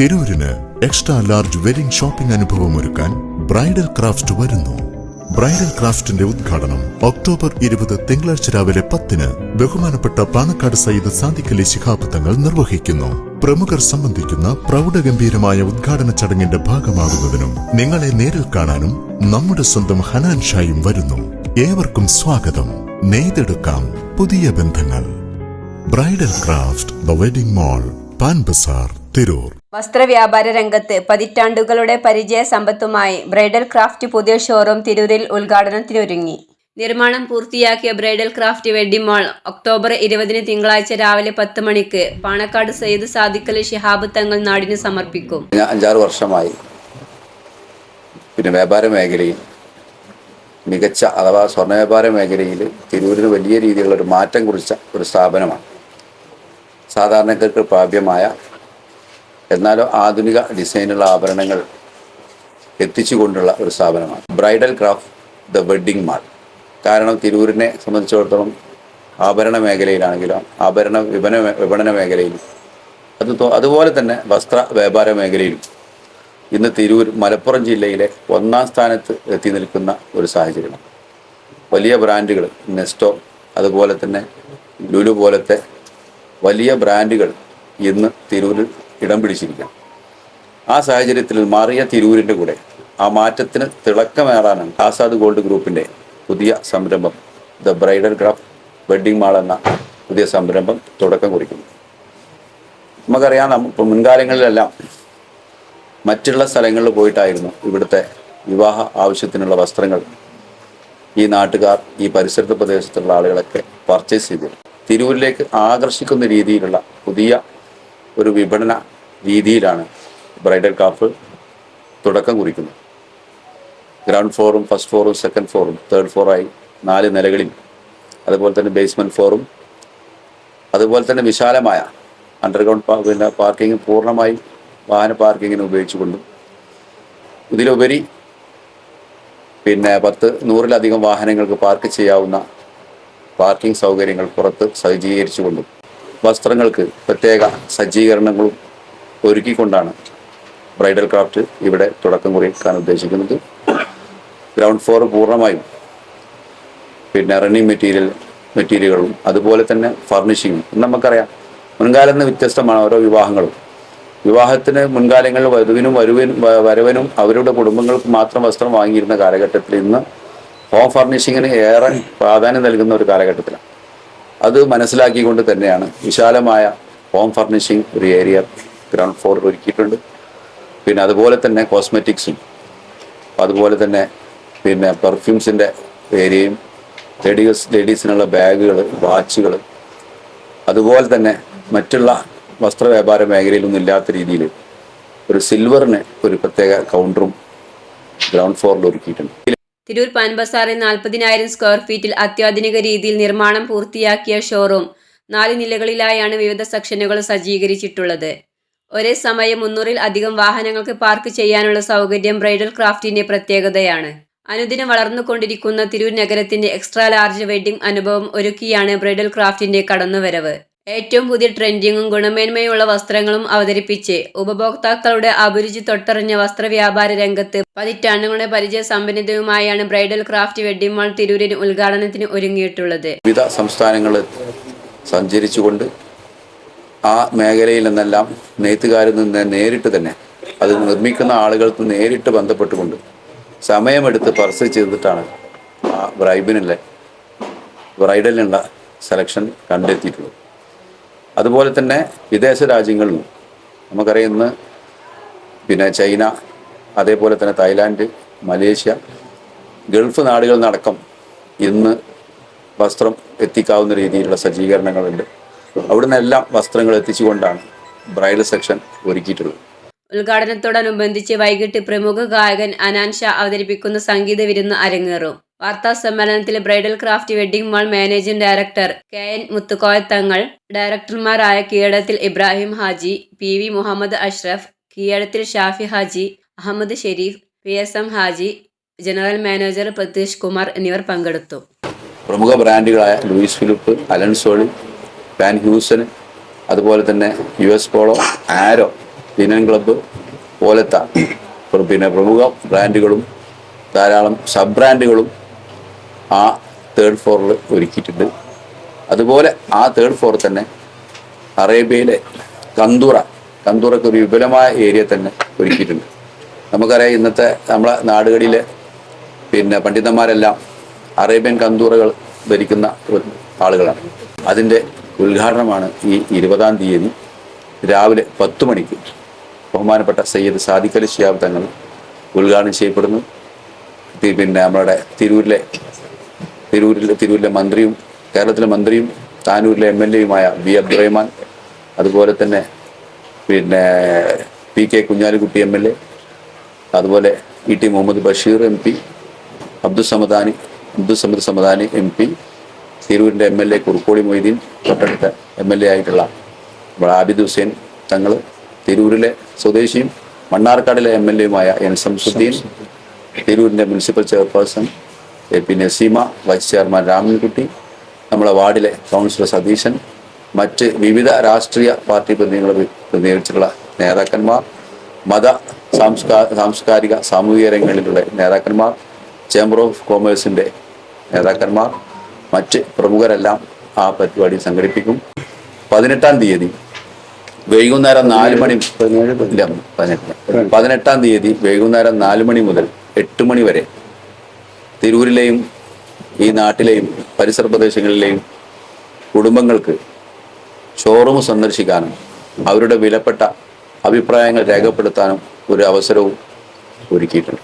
തിരൂരിന് extra large wedding shopping അനുഭവം ഒരുക്കാൻ bridal craft വരുന്നു. ബ്രൈഡൽ ക്രാഫ്റ്റിന്റെ ഉദ്ഘാടനം ഒക്ടോബർ 20 തിങ്കളാഴ്ച രാവിലെ 10-ന് ബഹുമാനപ്പെട്ട പാണക്കാട് സയ്യിദ് സാദിഖ് അലി ശിഹാബ് തങ്ങൾ നിർവഹിക്കുന്നു. പ്രമുഖർ സംബന്ധിക്കുന്ന പ്രൗഢഗംഭീരമായ ഉദ്ഘാടന ചടങ്ങിന്റെ ഭാഗമാകുന്നതിനും നിങ്ങളെ നേരിൽ കാണാനും നമ്മുടെ സ്വന്തം ഹനാൻ ഷായും വരുന്നു. ഏവർക്കും സ്വാഗതം. നെയ്തെടുക്കാം പുതിയ ബന്ധങ്ങൾ. Bridal craft the wedding mall, Pan Bazar, Tirur. വസ്ത്രവ്യാപാര രംഗത്ത് പതിറ്റാണ്ടുകളുടെ പരിചയ സമ്പത്തുമായി ബ്രൈഡൽ ക്രാഫ്റ്റ് പുതിയ ഷോറൂം തിരൂരിൽ ഉദ്ഘാടനത്തിനൊരുങ്ങി. നിർമ്മാണം പൂർത്തിയാക്കിയ bridal craft wedding mall October 20-ന് തിങ്കളാഴ്ച രാവിലെ 10 മണിക്ക് പാണക്കാട് സയ്യിദ് സാദിഖ് അലി ശിഹാബ് തങ്ങൾ നാടിന് സമർപ്പിക്കും. 5-6 വർഷമായി വ്യാപാര മേഖലയിൽ മികച്ച അഥവാ സ്വർണ്ണ വ്യാപാര മേഖലയിൽ തിരൂരിന് വലിയ രീതിയിലുള്ള ഒരു മാറ്റം കുറിച്ച ഒരു സ്ഥാപനമാണ്. സാധാരണക്കാർക്ക് പ്രാപ്യമായ എന്നാലോ ആധുനിക ഡിസൈനുള്ള ആഭരണങ്ങൾ എത്തിച്ചുകൊണ്ടുള്ള ഒരു സ്ഥാപനമാണ് bridal craft the wedding mall. കാരണം തിരൂരിനെ സംബന്ധിച്ചിടത്തോളം ആഭരണ മേഖലയിലാണെങ്കിലും ആഭരണ വിപണന മേഖലയിലും അതുപോലെ തന്നെ വസ്ത്ര വ്യാപാര മേഖലയിലും ഇന്ന് തിരൂർ മലപ്പുറം ജില്ലയിലെ 1-ാം സ്ഥാനത്ത് എത്തി നിൽക്കുന്ന ഒരു സാഹചര്യമാണ്. വലിയ ബ്രാൻഡുകൾ നെസ്റ്റോ അതുപോലെ തന്നെ ലുലു പോലത്തെ വലിയ ബ്രാൻഡുകൾ ഇന്ന് തിരൂരിൽ ഇടം പിടിച്ചിരിക്കുകയാണ്. ആ സാഹചര്യത്തിൽ മാറിയ തിരൂരിൻ്റെ കൂടെ ആ മാറ്റത്തിന് തിളക്കമേറാനാണ് ആസാദ് ഗോൾഡ് ഗ്രൂപ്പിൻ്റെ പുതിയ സംരംഭം the bridal craft wedding mall എന്ന പുതിയ സംരംഭം തുടക്കം കുറിക്കുന്നു. നമുക്കറിയാം, മുൻകാലങ്ങളിലെല്ലാം മറ്റുള്ള സ്ഥലങ്ങളിൽ പോയിട്ടായിരുന്നു ഇവിടുത്തെ വിവാഹ ആവശ്യത്തിനുള്ള വസ്ത്രങ്ങൾ ഈ നാട്ടുകാർ, ഈ പരിസരത്തെ പ്രദേശത്തുള്ള ആളുകളൊക്കെ പർച്ചേസ് ചെയ്തിരുന്നു. തിരൂരിലേക്ക് ആകർഷിക്കുന്ന രീതിയിലുള്ള പുതിയ ഒരു വിപണന രീതിയിലാണ് ബ്രൈഡൽ ക്രാഫ്റ്റ് തുടക്കം കുറിക്കുന്നത്. ഗ്രൗണ്ട് ഫ്ലോറും ഫസ്റ്റ് ഫ്ലോറും സെക്കൻഡ് ഫ്ലോറും തേർഡ് ഫ്ലോറായി 4 നിലകളിൽ, അതുപോലെ തന്നെ ബേസ്മെൻറ്റ് ഫ്ലോറും, അതുപോലെ തന്നെ വിശാലമായ അണ്ടർഗ്രൗണ്ട് പാർക്കിംഗ് പൂർണ്ണമായി വാഹന പാർക്കിങ്ങിന് ഉപയോഗിച്ചുകൊണ്ടും ഇതിലുപരി 100-ലധികം വാഹനങ്ങൾക്ക് പാർക്ക് ചെയ്യാവുന്ന പാർക്കിംഗ് സൗകര്യങ്ങൾ പുറത്ത് സജ്ജീകരിച്ചുകൊണ്ടും വസ്ത്രങ്ങൾക്ക് പ്രത്യേക സജ്ജീകരണങ്ങളും ഒരുക്കിക്കൊണ്ടാണ് ബ്രൈഡൽ ക്രാഫ്റ്റ് ഇവിടെ തുടക്കം കുറിക്കാൻ ഉദ്ദേശിക്കുന്നത്. ഗ്രൗണ്ട് ഫ്ലോർ പൂർണ്ണമായും റണ്ണിങ് മെറ്റീരിയലുകളും അതുപോലെ തന്നെ ഫർണിഷിങ്ങും. നമുക്കറിയാം, മുൻകാലത്ത് നിന്ന് വ്യത്യസ്തമാണ് ഓരോ വിവാഹങ്ങളും. വിവാഹത്തിന് മുൻകാലങ്ങളിൽ വരവനും അവരുടെ കുടുംബങ്ങൾക്ക് മാത്രം വസ്ത്രം വാങ്ങിയിരുന്ന കാലഘട്ടത്തിൽ ഇന്ന് ഹോം ഫർണിഷിങ്ങിന് ഏറെ പ്രാധാന്യം നൽകുന്ന ഒരു കാലഘട്ടത്തിലാണ്. അത് മനസ്സിലാക്കിക്കൊണ്ട് തന്നെയാണ് വിശാലമായ ഹോം ഫർണിഷിങ് ഒരു ഏരിയ ഗ്രൗണ്ട് ഫ്ലോർ ഒരുക്കിയിട്ടുണ്ട്. അതുപോലെ തന്നെ കോസ്മെറ്റിക്സും അതുപോലെ തന്നെ പെർഫ്യൂംസിൻ്റെ ഏരിയയും ലേഡീസിനുള്ള ബാഗുകൾ, വാച്ചുകൾ, അതുപോലെ തന്നെ മറ്റുള്ള വസ്ത്ര വ്യാപാര മേഖലയിലൊന്നും ഇല്ലാത്ത രീതിയിൽ ഒരു സിൽവറിന് ഒരു പ്രത്യേക കൗണ്ടറും ഗ്രൗണ്ട് ഫ്ലോറിൽ ഒരുക്കിയിട്ടുണ്ട്. തിരൂർ പാൻ ബസാറിൽ 40,000 സ്ക്വയർ ഫീറ്റിൽ അത്യാധുനിക രീതിയിൽ നിർമ്മാണം പൂർത്തിയാക്കിയ ഷോറൂം 4 നിലകളിലായാണ് വിവിധ സെക്ഷനുകൾ സജ്ജീകരിച്ചിട്ടുള്ളത്. ഒരേ സമയം 300-ൽ അധികം വാഹനങ്ങൾക്ക് പാർക്ക് ചെയ്യാനുള്ള സൗകര്യം ബ്രൈഡൽ ക്രാഫ്റ്റിന്റെ പ്രത്യേകതയാണ്. അനുദിനം വളർന്നുകൊണ്ടിരിക്കുന്ന തിരൂർ നഗരത്തിന്റെ എക്സ്ട്രാ ലാർജ് വെഡ്ഡിംഗ് അനുഭവം ഒരുക്കിയാണ് ബ്രൈഡൽ ക്രാഫ്റ്റിന്റെ കടന്നുവരവ്. ഏറ്റവും പുതിയ ട്രെൻഡിങ്ങും ഗുണമേന്മയുള്ള വസ്ത്രങ്ങളും അവതരിപ്പിച്ച് ഉപഭോക്താക്കളുടെ അഭിരുചി തൊട്ടറിഞ്ഞ വസ്ത്രവ്യാപാര രംഗത്ത് പതിറ്റാണ്ടുകളുടെ പരിചയ സമ്പന്നതയുമായാണ് ബ്രൈഡൽ ക്രാഫ്റ്റ് വെഡ്ഡിംഗ് മാൾ തിരൂരിന് ഉദ്ഘാടനത്തിന് ഒരുങ്ങിയിട്ടുള്ളത്. വിവിധ സംസ്ഥാനങ്ങളിൽ സഞ്ചരിച്ചുകൊണ്ട് ആ മേഖലയിൽ നിന്നെല്ലാം നെയ്ത്തുകാരിൽ നിന്ന് നേരിട്ട് തന്നെ അത് നിർമ്മിക്കുന്ന ആളുകൾക്ക് നേരിട്ട് ബന്ധപ്പെട്ടുകൊണ്ട് സമയമെടുത്ത് പർച്ചേസ് ചെയ്തിട്ടാണ് ആ ബ്രൈഡലിനുള്ള സെലക്ഷൻ കണ്ടെത്തിയിട്ടുള്ളത്. അതുപോലെ തന്നെ വിദേശ രാജ്യങ്ങളിലും നമുക്കറിയാം, ഇന്ന് ചൈന, അതേപോലെ തന്നെ തായ്ലാൻഡ്, മലേഷ്യ, ഗൾഫ് നാടുകളിൽ നിന്നടക്കം ഇന്ന് വസ്ത്രം എത്തിക്കാവുന്ന രീതിയിലുള്ള സജ്ജീകരണങ്ങളുണ്ട്. അവിടെ നിന്നെല്ലാം വസ്ത്രങ്ങൾ എത്തിച്ചുകൊണ്ടാണ് ബ്രൈഡൽ സെക്ഷൻ ഒരുക്കിയിട്ടുള്ളത്. ഉദ്ഘാടനത്തോടനുബന്ധിച്ച് വൈകിട്ട് പ്രമുഖ ഗായകൻ ഹനാൻ ഷാ അവതരിപ്പിക്കുന്ന സംഗീത വിരുന്ന് അരങ്ങേറും. വാർത്താ സമ്മേളനത്തിൽ bridal craft wedding mall managing director KN Muthukoya Thangal, ഡയറക്ടർമാരായ Keezhadathil Ibrahim Haji, PV Muhammad Ashraf, Keezhadathil Shafi Haji, Ahammed Sherif, PSM Haji, general manager Prathish Kumar എന്നിവർ പങ്കെടുത്തു. പ്രമുഖ ബ്രാൻഡുകളായ Louis Philippe, Allen Solly, Van Heusen, അതുപോലെ തന്നെ US Polo, Arrow Linen Club പോലത്തെ പിന്നെ പ്രമുഖ ബ്രാൻഡുകളും ധാരാളം സബ് ബ്രാൻഡുകളും ആ തേർഡ് ഫ്ലോറിൽ ഒരുക്കിയിട്ടുണ്ട്. അതുപോലെ ആ തേർഡ് ഫ്ലോറിൽ തന്നെ അറേബ്യയിലെ കന്തൂറയ്ക്ക് ഒരു വിപുലമായ ഏരിയ തന്നെ ഒരുക്കിയിട്ടുണ്ട്. നമുക്കറിയാം ഇന്നത്തെ നമ്മളെ നാടുകളിലെ പിന്നെ പണ്ഡിതന്മാരെല്ലാം അറേബ്യൻ കന്തൂറകൾ ധരിക്കുന്ന ആളുകളാണ്. അതിൻ്റെ ഉദ്ഘാടനമാണ് ഈ 20-ാം തീയതി രാവിലെ 10 മണിക്ക് ബഹുമാനപ്പെട്ട സയ്യിദ് സാദിഖ് അലി ശിഹാബ് തങ്ങൾ ഉദ്ഘാടനം ചെയ്യപ്പെടുന്നു. പിന്നെ നമ്മുടെ തിരൂരിലെ മന്ത്രിയും കേരളത്തിലെ മന്ത്രിയും താനൂരിലെ MLA-യുമായ വി അബ്ദുറഹ്മാൻ, അതുപോലെ തന്നെ പിന്നെ PK കുഞ്ഞാലിക്കുട്ടി MLA, അതുപോലെ ET Muhammad Basheer MP, Abdussamad Samadani MP, തിരൂരിൻ്റെ MLA Kurukkoli Moideen, തൊട്ടടുത്ത MLA ആയിട്ടുള്ള ആബിദ് ഹുസൈൻ തങ്ങൾ, തിരൂരിലെ സ്വദേശിയും മണ്ണാർക്കാടിലെ MLA-യുമായ N ശംസുദ്ദീൻ, തിരൂരിൻ്റെ മുനിസിപ്പൽ ചെയർപേഴ്സൺ പിന്നെ നസീമ, വൈസ് ചെയർമാൻ രാമൻകുട്ടി, നമ്മളെ വാർഡിലെ കൗൺസിലർ സതീശൻ, മറ്റ് വിവിധ രാഷ്ട്രീയ പാർട്ടി പ്രതിനിധീകരിച്ചിട്ടുള്ള നേതാക്കന്മാർ, മത സാംസ്കാരിക സാമൂഹിക രംഗങ്ങളിലുള്ള നേതാക്കന്മാർ, ചേംബർ ഓഫ് കോമേഴ്സിൻ്റെ നേതാക്കന്മാർ, മറ്റ് പ്രമുഖരെല്ലാം ആ പരിപാടി സംഘടിപ്പിക്കും. 18-ാം തീയതി വൈകുന്നേരം 4 മണി 18-ാം തീയതി വൈകുന്നേരം 4 മണി മുതൽ 8 മണി വരെ തിരൂരിലെയും ഈ നാട്ടിലെയും പരിസര പ്രദേശങ്ങളിലെയും കുടുംബങ്ങൾക്ക് ഷോറൂം സന്ദർശിക്കാനും അവരുടെ വിലപ്പെട്ട അഭിപ്രായങ്ങൾ രേഖപ്പെടുത്താനും ഒരു അവസരവും ഒരുക്കിയിട്ടുണ്ട്.